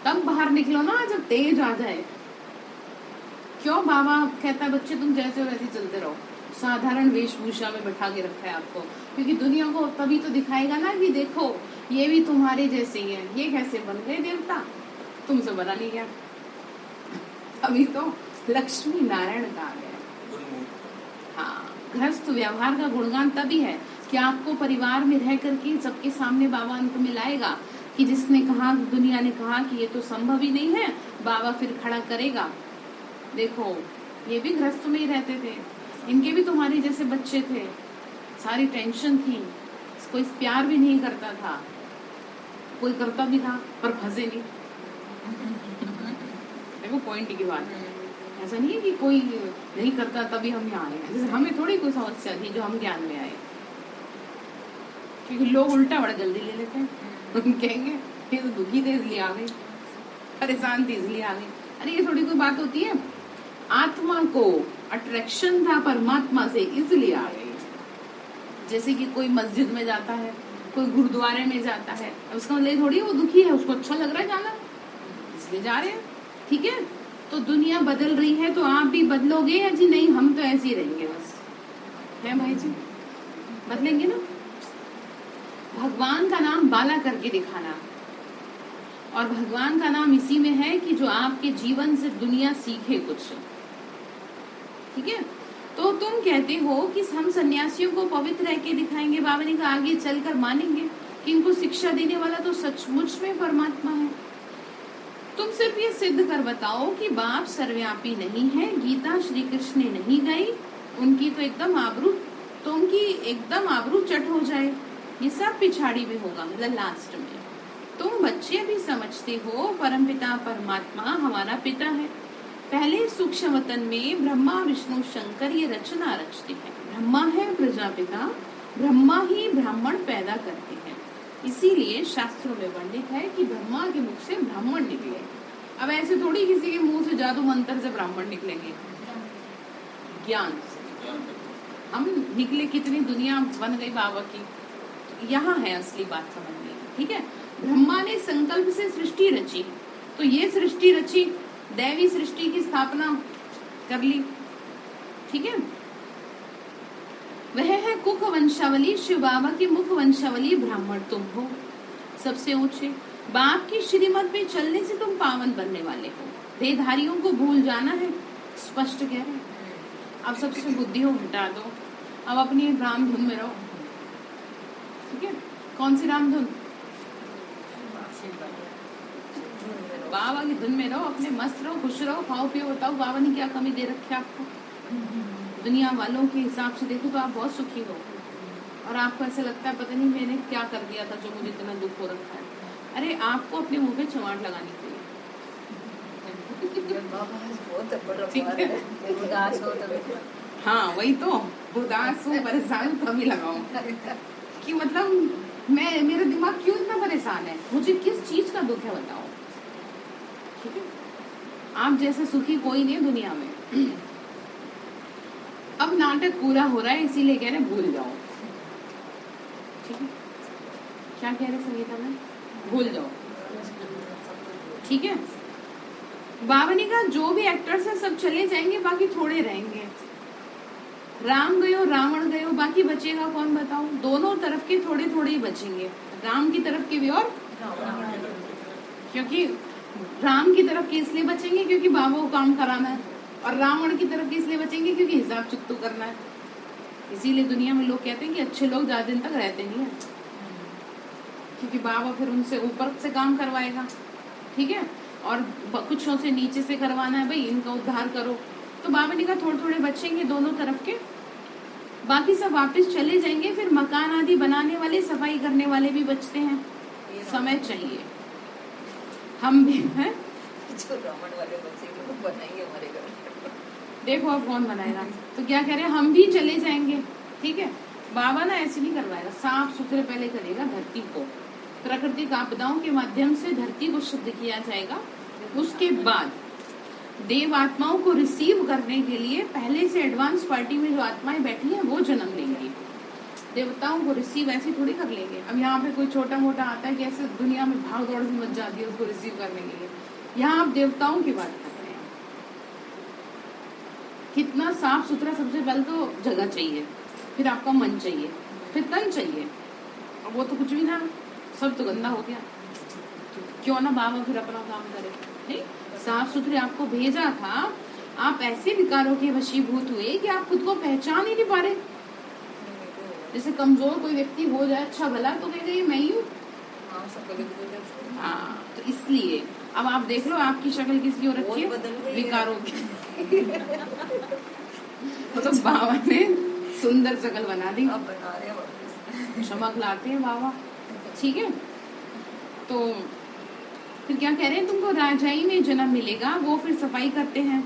Speaker 1: तब बाहर निकलो ना जब तेज आ जाए। क्यों बाबा कहता है बच्चे तुम जैसे हो वैसे चलते रहो, साधारण वेशभूषा में बैठा के रखा है आपको, क्योंकि दुनिया को तभी तो दिखाएगा ना कि देखो ये भी तुम्हारे जैसे ही है, ये कैसे बन गए देवता, तुमसे बना नहीं गया। अभी तो लक्ष्मी नारायण कहा गया। हाँ, गृहस्थ व्यवहार का गुणगान तभी है कि आपको परिवार में रह करके सबके सामने बाबा अंत में लाएगा कि जिसने कहा, दुनिया ने कहा कि ये तो संभव ही नहीं है, बाबा फिर खड़ा करेगा। देखो ये भी गृहस्थ में ही रहते थे, इनके भी तुम्हारे जैसे बच्चे थे, सारी टेंशन थी, कोई प्यार भी नहीं करता था, कोई करता भी था पर फंसे नहीं। देखो पॉइंट की बात है, ऐसा नहीं है कि कोई नहीं करता तभी हम यहाँ आए, जैसे हमें थोड़ी कोई समस्या थी जो हम ज्ञान में आए, क्योंकि लोग उल्टा बड़ा जल्दी ले लेते हैं। कहेंगे ये तो दुखी थे इसलिए आ गए, परेशान थी इसलिए आ गए। अरे ये थोड़ी कोई बात होती है, आत्मा को अट्रैक्शन था परमात्मा से इसलिए आ गई। जैसे कि कोई मस्जिद में जाता है, कोई गुरुद्वारे में जाता है, उसका मतलब थोड़ी वो दुखी है, उसको अच्छा लग रहा है जाना इसलिए जा रहे हैं, ठीक है? तो दुनिया बदल रही है तो आप भी बदलोगे या जी नहीं हम तो ऐसे ही रहेंगे बस, है भाई जी? बदलेंगे ना। भगवान का नाम बाला करके दिखाना, और भगवान का नाम इसी में है कि जो आपके जीवन से दुनिया सीखे कुछ, ठीक है? तो तुम कहते हो कि हम सन्यासियों को पवित्र रह के दिखाएंगे, बाबा ने कहा आगे चलकर मानेंगे कि इनको शिक्षा देने वाला तो सचमुच में परमात्मा है। तुम सिर्फ ये सिद्ध कर बताओ कि बाप सर्वव्यापी नहीं है, गीता श्री कृष्ण ने नहीं गाई, उनकी तो एकदम आबरू, तो उनकी एकदम आबरू चट हो जाए, ये सब पिछाड़ी में होगा, मतलब लास्ट में। तुम बच्चे भी समझते हो परमपिता परमात्मा हमारा पिता है। पहले सूक्ष्म वतन में ब्रह्मा विष्णु शंकर ये रचना रचते हैं। ब्रह्मा है प्रजापिता, ब्रह्मा ही ब्राह्मण पैदा करते हैं, इसीलिए शास्त्रों में वर्णित है कि ब्रह्मा के मुख से ब्राह्मण निकले। अब ऐसे थोड़ी किसी के मुंह से जादू मंत्र से ब्राह्मण निकलेंगे, ज्ञान से हम निकले। कितनी दुनिया बन गई बाबा की, यहाँ है असली बात समझने, ठीक है? ब्रह्मा ने संकल्प से सृष्टि रची, तो ये सृष्टि रची, दैवी सृष्टि की स्थापना कर ली, ठीक है? वह है कुख वंशावली, शिव बाबा की मुख वंशावली ब्राह्मण तुम हो, सबसे ऊंचे। बाप की श्रीमत में चलने से तुम पावन बनने वाले हो, देहधारियों को भूल जाना है, स्पष्ट कह रहे हैं। अब सबसे बुद्धि हो हटा दो, अब अपनी राम धुन में रहो, ठीक है? कौन सी राम धुन? बाबा की धुन में रहो, अपने मस्त रहो, खुश रहो, खाओ पियो, बताओ बाबा ने क्या कमी दे रखी है आपको? दुनिया वालों के हिसाब से देखो तो आप बहुत सुखी हो, और आपको ऐसा लगता है पता नहीं मैंने क्या कर दिया था जो मुझे इतना दुख हो रखा है। अरे आपको अपने मुंह पे चमाट लगानी चाहिए। हाँ वही तो, उदास हूँ परेशान तभी लगाओ कि मतलब मैं, मेरा दिमाग क्यों इतना परेशान है, मुझे किस चीज का दुख है बताओ, ठीक है? आप जैसे सुखी कोई नहीं दुनिया में। अब नाटक पूरा हो रहा है इसीलिए कह रहे भूल जाओ, ठीक है? क्या कह रहे संगीता में? भूल जाओ, ठीक है? बाबा ने कहा जो भी एक्टर्स हैं सब चले जाएंगे, बाकी थोड़े रहेंगे। राम गयो रावण गयो, बाकी बचेगा कौन बताओ? दोनों तरफ के थोड़े थोड़े ही बचेंगे, राम की तरफ के भी और क्योंकि राम की तरफ के इसलिए बचेंगे क्योंकि बाबा को काम कराना है, और रावण की तरफ के इसलिए बचेंगे क्योंकि हिसाब चुकतू करना है। इसीलिए दुनिया में लोग कहते हैं कि अच्छे लोग ज्यादा दिन तक रहते नहीं है, क्योंकि बाबा फिर उनसे ऊपर से काम करवाएगा, ठीक है? और कुछों से नीचे से करवाना है, भाई इनका उद्धार करो। तो बाबा ने कहा थोड़े थोड़े बचेंगे दोनों तरफ के, बाकी सब वापस चले जाएंगे। फिर मकान आदि बनाने वाले, सफाई करने वाले भी बचते हैं, समय चाहिए। हम भी हैं
Speaker 2: जो रावण वाले बचेंगे वो बनाएंगे हमारे घर।
Speaker 1: देखो अब कौन बनाएगा। तो क्या कह रहे हैं, हम भी चले जाएंगे, ठीक है। बाबा ना ऐसे नहीं करवाएगा, साफ सुथरे पहले करेगा धरती को, प्राकृतिक आपदाओं के माध्यम से धरती को शुद्ध किया जाएगा। उसके बाद देव आत्माओं को रिसीव करने के लिए पहले से एडवांस पार्टी में जो आत्माएं बैठी हैं वो जन्म लेंगी। देवताओं को रिसीव ऐसे थोड़ी कर लेंगे। अब यहाँ पे कोई छोटा मोटा आता है कि ऐसे दुनिया में भाग दौड़ सी मच जाती है उसको रिसीव करने के लिए। यहाँ आप देवताओं की बात कर रहे हैं। कितना साफ सुथरा, सबसे पहले तो जगह चाहिए, फिर आपका मन चाहिए, फिर तन चाहिए। अब वो तो कुछ भी ना, सब तो गंदा हो गया। क्यों ना बाबा फिर अपना काम करे। नहीं, साफ सुथरे आपको भेजा था, आप ऐसे विकारों के वशीभूत हुए कि आप खुद को पहचान ही नहीं पा रहे। जैसे कमजोर कोई व्यक्ति हो जाए अच्छा भला तो कहेगा ये मैं ही हूँ। हाँ, तो इसलिए अब आप देख लो आपकी शक्ल किसकी हो रखी है, विकारों की। तो बाबा ने सुंदर शक्ल बना दी,
Speaker 2: अब बना रहे हैं,
Speaker 1: चमक लाते हैं बाबा, ठीक है। तो फिर क्या कह रहे हैं, तुमको राजाई में जन्म मिलेगा। वो फिर सफाई करते हैं।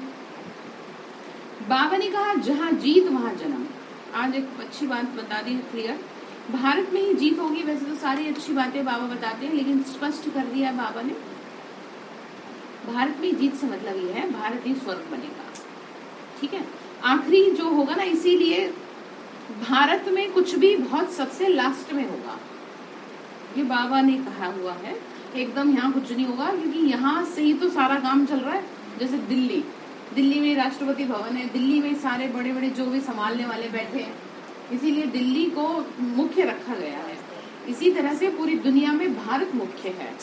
Speaker 1: बाबा ने कहा जहाँ जीत वहाँ जन्म। आज एक अच्छी बात बता दी क्लियर, भारत में ही जीत होगी। वैसे तो सारी अच्छी बातें बाबा बताते हैं, लेकिन स्पष्ट कर दिया बाबा ने, भारत में जीत से मतलब ये है भारत ही स्वर्ग बनेगा, ठीक है। आखिरी जो होगा ना, इसीलिए भारत में कुछ भी बहुत सबसे लास्ट में होगा, ये बाबा ने कहा हुआ है। एकदम यहाँ कुछ नहीं होगा, क्योंकि यहाँ से ही तो सारा काम चल रहा है। जैसे दिल्ली में राष्ट्रपति भवन है, दिल्ली में सारे बड़े बड़े जो भी संभालने वाले बैठे हैं, इसीलिए दिल्ली को मुख्य रखा गया है। इसी तरह से पूरी दुनिया में भारत मुख्य है,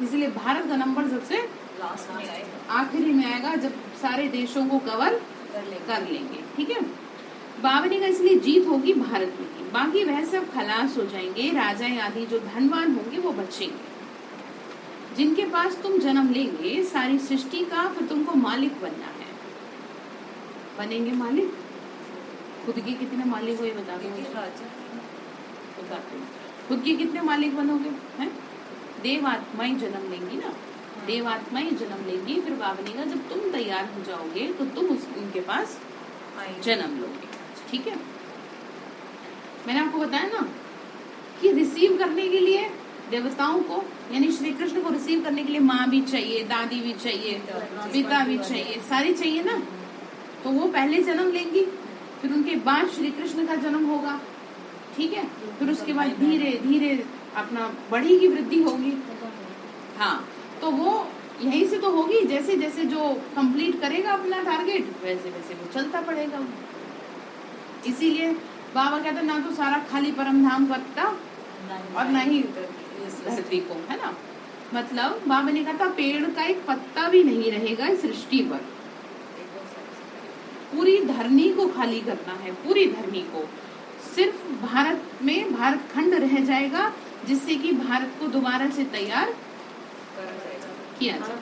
Speaker 1: इसलिए भारत का नंबर सबसे
Speaker 2: लास्ट में आएगा,
Speaker 1: आखिरी में आएगा, जब सारे देशों को कवर कर लेंगे, ठीक है। बाबा ने कहा इसलिए जीत होगी भारत में, बाकी वह सब खलास हो जाएंगे। राजा आदि जो धनवान होंगे वो बचेंगे। जिनके पास तुम जन्म लेंगे सारी सृष्टि का, फिर तुमको मालिक बनना है। बनेंगे मालिक, खुद के कितने मालिक हो ये बता दो, खुद के कितने मालिक बनोगे हैं। देवात्माएं जन्म लेंगी ना, देवात्माएं जन्म लेंगी। फिर बाबा ने कहा जब तुम तैयार हो जाओगे तो तुम उनके पास जन्म लोगे, ठीक है। मैंने आपको बताया ना कि रिसीव करने के लिए देवताओं को, यानी श्री कृष्ण को रिसीव करने के लिए माँ भी चाहिए, दादी भी चाहिए, पिता भी चाहिए, सारी चाहिए ना। तो वो पहले जन्म लेंगी, फिर उनके बाद श्री कृष्ण का जन्म होगा, ठीक है। फिर उसके बाद धीरे धीरे अपना बड़ी की वृद्धि होगी। हाँ, तो वो यहीं से तो होगी, जैसे जैसे जो कंप्लीट करेगा अपना टारगेट वैसे वैसे वो चलता पड़ेगा। इसीलिए बाबा कहते ना तो सारा खाली परम धाम पत्ता और ना ही धरती को, है ना। मतलब बाबा ने कहा था पेड़ का एक पत्ता भी नहीं रहेगा इस सृष्टि पर, पूरी धरनी को खाली करना है, पूरी धरनी को। सिर्फ भारत में भारत खंड रह जाएगा, जिससे कि भारत को दोबारा से तैयार किया जाए।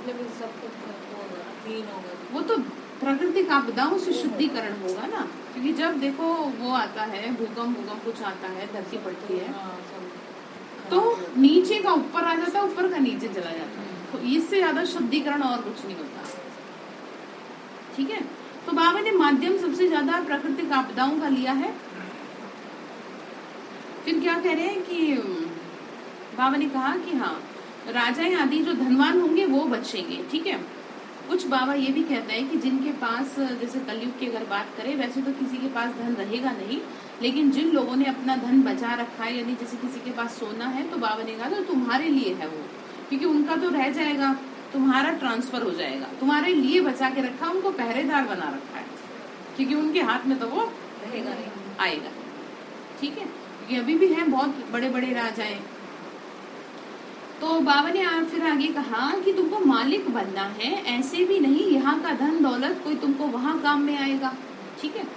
Speaker 1: वो तो प्राकृतिक आपदाओं से शुद्धिकरण होगा ना, क्योंकि जब देखो वो आता है भूकंप कुछ आता है, धरती पड़ती है, तो नीचे का ऊपर आ जाता है, ऊपर का नीचे चला जाता है। तो इससे ज्यादा शुद्धिकरण और कुछ नहीं होता, ठीक है। तो बाबा ने माध्यम सबसे ज्यादा प्राकृतिक आपदाओं का लिया है। फिर क्या कह रहे हैं कि बाबा ने कहा कि हाँ राजा आदि जो धनवान होंगे वो बचेंगे, ठीक है। कुछ बाबा ये भी कहता है कि जिनके पास, जैसे कलयुग की अगर बात करें, वैसे तो किसी के पास धन रहेगा नहीं, लेकिन जिन लोगों ने अपना धन बचा रखा है, यानी जैसे किसी के पास सोना है, तो बाबा ने कहा तो तुम्हारे लिए है वो, क्योंकि उनका तो रह जाएगा, तुम्हारा ट्रांसफर हो जाएगा, तुम्हारे लिए बचा के रखा, उनको पहरेदार बना रखा है, क्योंकि उनके हाथ में तो वो
Speaker 2: रहेगा नहीं,
Speaker 1: आएगा, ठीक है। क्योंकि अभी भी हैं बहुत बड़े बड़े राजाएं। तो बाबा ने फिर आगे कहा कि तुमको मालिक बनना है, ऐसे भी नहीं यहाँ का धन दौलत कोई तुमको वहां काम में आएगा, ठीक है।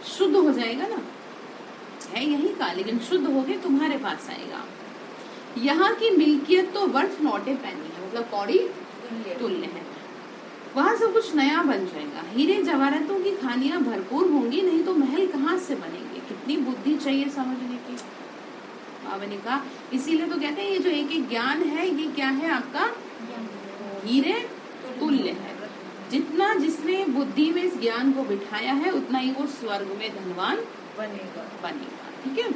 Speaker 1: शुद्ध हो जाएगा ना, है यही का, लेकिन शुद्ध होके तुम्हारे पास आएगा। यहाँ की मिल्कियत तो वर्थ नॉट ए पेनी है, मतलब कौड़ी तुल्य है। वहाँ सब कुछ नया बन जाएगा, हीरे जवाहरातों की खानियां भरपूर होंगी, नहीं तो महल कहाँ से बनेंगे। कितनी बुद्धि चाहिए समझने की, बाबा ने कहा। इसीलिए तो कहते हैं ये जो एक एक ज्ञान है, ये क्या है आपका हीरे तुल्य है। जितना जिसने बुद्धि में इस ज्ञान को बिठाया है उतना ही वो स्वर्ग में धनवान बनेगा। ठीक है,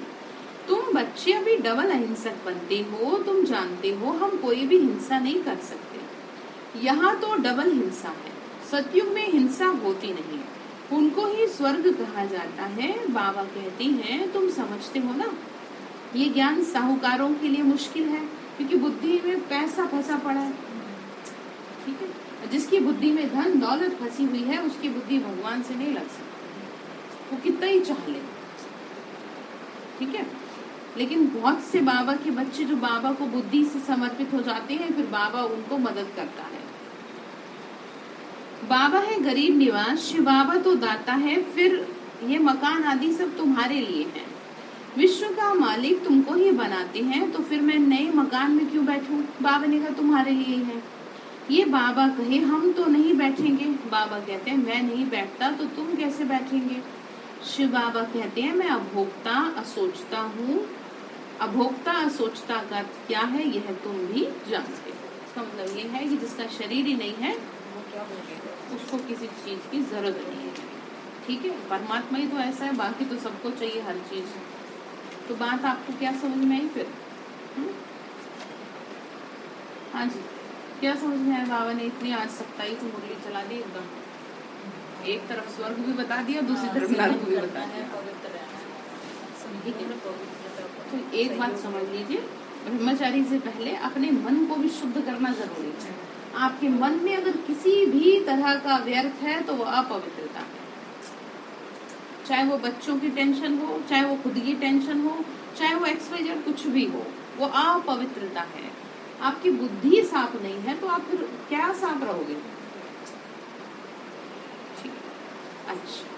Speaker 1: तुम बच्चे अभी डबल अहिंसक बनते हो। तुम जानते हो हम कोई भी हिंसा नहीं कर सकते। यहाँ तो डबल हिंसा है। सतयुग में हिंसा होती नहीं है, उनको ही स्वर्ग कहा जाता है। बाबा कहती हैं तुम समझते हो ना, ये ज्ञान साहूकारों के लिए मुश्किल है क्योंकि बुद्धि में पैसा फंसा पड़ा है। ठीक है, जिसकी बुद्धि में धन दौलत फंसी हुई है उसकी बुद्धि भगवान से नहीं लग सकती, वो कितना ही चाह ले। ठीक है, लेकिन बहुत से बाबा के बच्चे जो बाबा को बुद्धि से समर्पित हो जाते हैं, फिर बाबा उनको मदद करता है। बाबा है गरीब निवास, शिव बाबा तो दाता है। फिर ये मकान आदि सब तुम्हारे लिए है। विश्व का मालिक तुमको ही बनाते हैं, तो फिर मैं नए मकान में क्यों बैठूं? बाबा ने कहा तुम्हारे लिए है। ये बाबा कहे हम तो नहीं बैठेंगे। बाबा कहते हैं मैं नहीं बैठता तो तुम कैसे बैठेंगे? शिव बाबा कहते हैं मैं अभोक्ता असोचता हूँ। अभोक्ता असोचता का अर्थ क्या है यह तुम भी जानते हो। इसका मतलब ये है कि जिसका शरीर ही नहीं है वो क्या बोलेगा, उसको किसी चीज की जरूरत नहीं है। ठीक है, परमात्मा ही तो ऐसा है, बाकी तो सबको चाहिए हर चीज। तो बात आपको क्या समझ में आई फिर? हाँ जी, क्या समझ में आया? बाबा ने इतनी आज सख्ताई से मुरली चला दी एकदम। एक तरफ स्वर्ग भी बता दिया, दूसरी तरफ नरक भी बता दिया। ठीक है, तो एक बात समझ लीजिए, ब्रह्मचारी से पहले अपने मन को भी शुद्ध करना जरूरी है। आपके मन में अगर किसी भी तरह का व्यर्थ है तो वो अपवित्रता है। चाहे वो बच्चों की टेंशन हो, चाहे वो खुद की टेंशन हो, चाहे वो XYZ कुछ भी हो, वो अपवित्रता है। आपकी बुद्धि साफ नहीं है तो आप फिर क्या साफ रहोगे? अच्छा,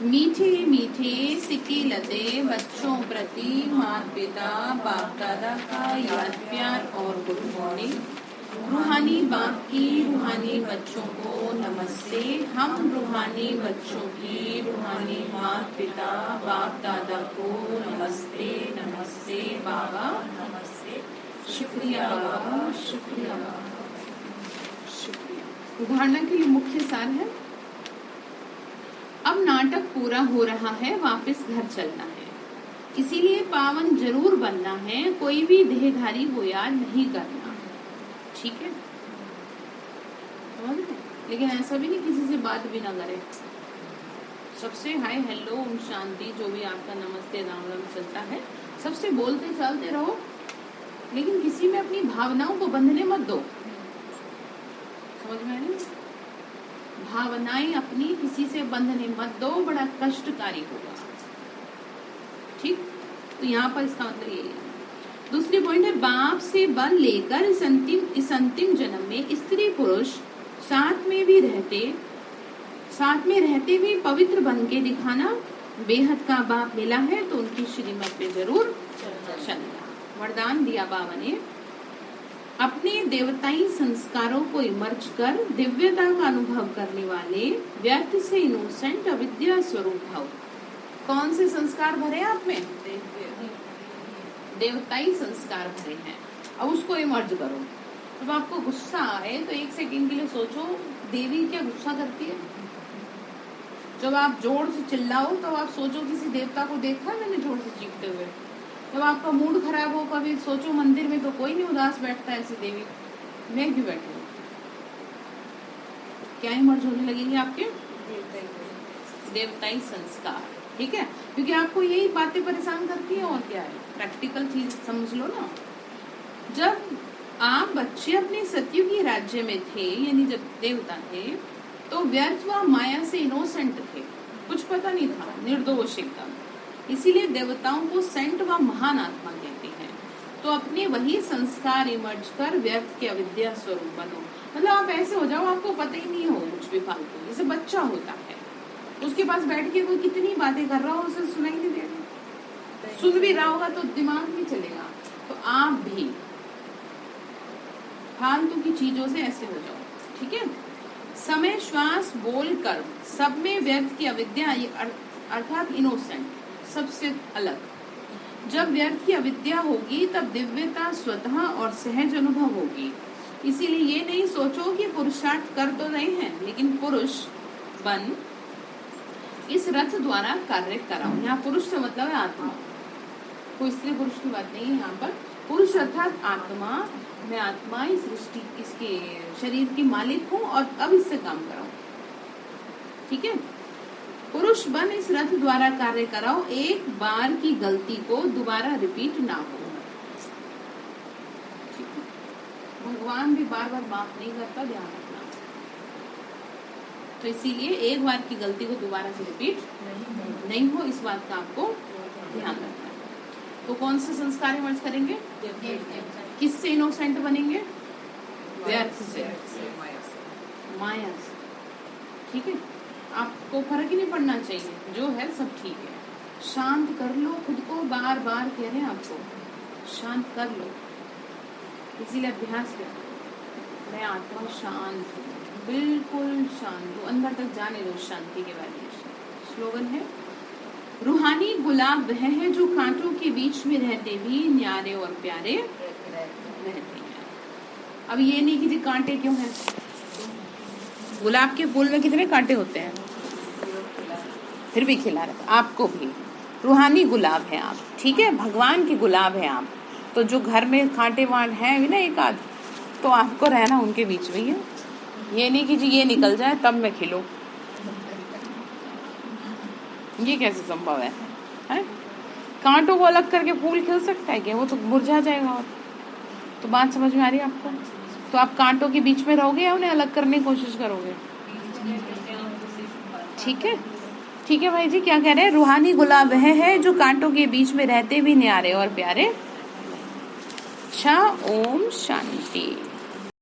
Speaker 1: मीठे मीठे सिक्की लते बच्चों प्रति माता पिता बाप दादा का याद प्यार और गुड मॉर्निंग। रूहानी बाप की रूहानी बच्चों को नमस्ते। हम रूहानी बच्चों की रूहानी माता पिता बाप दादा को नमस्ते। नमस्ते बाबा, नमस्ते। शुक्रिया बाबा, शुक्रिया बाबा, शुक्रिया। उदाहरण के लिए मुख्य सार है, अब नाटक पूरा हो रहा है, वापस घर चलना है, इसीलिए पावन जरूर बनना है। कोई भी देहधारी को याद नहीं करना। ठीक है, लेकिन ऐसा भी नहीं किसी से बात भी ना करे। सबसे हाय हेलो ओम शांति जो भी आपका नमस्ते राम राम चलता है, सबसे बोलते चलते रहो, लेकिन किसी में अपनी भावनाओं को बंधने मत दो। समझ में आया? भावनाएं अपनी किसी से बंधने मत दो, बड़ा कष्टकारी होगा। ठीक, तो यहाँ पर इसका मतलब यही है। दूसरी पॉइंट है, बाप से बल लेकर इस अंतिम जन्म में स्त्री पुरुष साथ में रहते भी पवित्र बन के दिखाना। बेहद का बाप मिला है तो उनकी श्रीमत पे जरूर चलना। वरदान दिया बाबा ने, अपने देवताई संस्कारों को इमर्ज कर दिव्यता का अनुभव करने वाले व्यर्थ से इनोसेंट अविद्या स्वरूप भाव। कौन से संस्कार भरे आप में? देवताई संस्कार भरे हैं। अब उसको इमर्ज करो। जब आपको गुस्सा आए तो एक सेकंड के लिए सोचो, देवी क्या गुस्सा करती है? जब आप जोर से चिल्लाओ तो आप सोचो किसी देवता को देखा मैंने जोर से चीखते हुए। जब आपका मूड खराब हो कभी सोचो मंदिर में तो कोई नहीं उदास बैठता ऐसी देवी, मैं क्यों बैठूं? क्या इमर्ज होने लगेंगे आपके? देवताई संस्कार। ठीक है, क्योंकि आपको यही बातें परेशान करती है और क्या है, प्रैक्टिकल चीज समझ लो ना। जब आप बच्चे अपने सतयुगी राज्य में थे, यानी जब देवता थे, तो व्यर्थ व माया से इनोसेंट थे, कुछ पता नहीं था, निर्दोष एकदम। इसीलिए देवताओं को सेंट व महान आत्मा कहते हैं। तो अपने वही संस्कार इमर्ज कर व्यर्थ के अविद्या स्वरूप बनो। मतलब आप ऐसे हो जाओ आपको पता ही नहीं हो कुछ भी फालतू। जैसे बच्चा होता है, उसके पास बैठ के कोई कितनी बातें कर रहा हो उसे सुनाई नहीं देगा, सुन भी रहा होगा तो दिमाग नहीं चलेगा। तो आप भी फालतू की चीजों से ऐसे हो जाओ। ठीक है, समय श्वास बोल कर सब में व्यर्थ की अविद्या अर्थात इनोसेंट सबसे अलग। जब व्यर्थ की अविद्या होगी तब दिव्यता स्वतः और सहज अनुभव होगी। इसीलिए ये नहीं सोचो कि पुरुषार्थ कर तो रहे हैं, लेकिन पुरुष बन इस रथ द्वारा कार्य कराओ। यहाँ पुरुष से मतलब है आत्मा, कोई स्त्री पुरुष की बात नहीं है यहाँ पर। पुरुष अर्थात आत्मा, मैं आत्मा इस सृष्टि इसके शरीर की मालिक हूँ और अब इससे काम कराओ। ठीक है, पुरुष बन इस रथ द्वारा कार्य कराओ, एक बार की गलती को दोबारा रिपीट ना हो। ठीक है, भगवान भी बार बार माफ नहीं करता, ध्यान रखना। तो इसीलिए एक बार की गलती को दोबारा से रिपीट नहीं हो, इस बात का आपको ध्यान रखना है। तो कौन से संस्कार इमर्ज करेंगे? किससे इनोसेंट बनेंगे? व्यर्थ से, माया से। ठीक है, आपको फर्क ही नहीं पड़ना चाहिए, जो है सब ठीक है। शांत कर लो खुद को, बार बार कह रहे हैं आपको, शांत कर लो। इसीलिए अभ्यास करो, मैं आत्मा शांत हूँ, बिल्कुल शांत हूँ, अंदर तक जाने दो शांति के वाइब्रेशन। स्लोगन है, रूहानी गुलाब वह है जो कांटों के बीच में रहते भी न्यारे और प्यारे रहते हैं। अब ये नहीं कि जी कांटे क्यों हैं, गुलाब के फूल में कितने कांटे होते हैं, फिर भी खिला रहा। आपको भी रूहानी गुलाब है आप, ठीक है, भगवान की गुलाब है आप। तो जो घर में कांटे वांट हैं भी ना एक आध, तो आपको रहना उनके बीच में ही है। ये नहीं कि जी ये निकल जाए तब मैं खिलो, ये कैसे संभव है? कांटों को अलग करके फूल खिल सकता है क्या? वो तो मुरझा जाएगा। और तो बात समझ में आ रही है आपको? तो आप कांटों के बीच में रहोगे या उन्हें अलग करने की कोशिश करोगे? ठीक है, ठीक है भाई जी, क्या कह रहे हैं? रूहानी गुलाब वह है जो कांटों के बीच में रहते भी न्यारे और प्यारे। अच्छा, ओम शांति।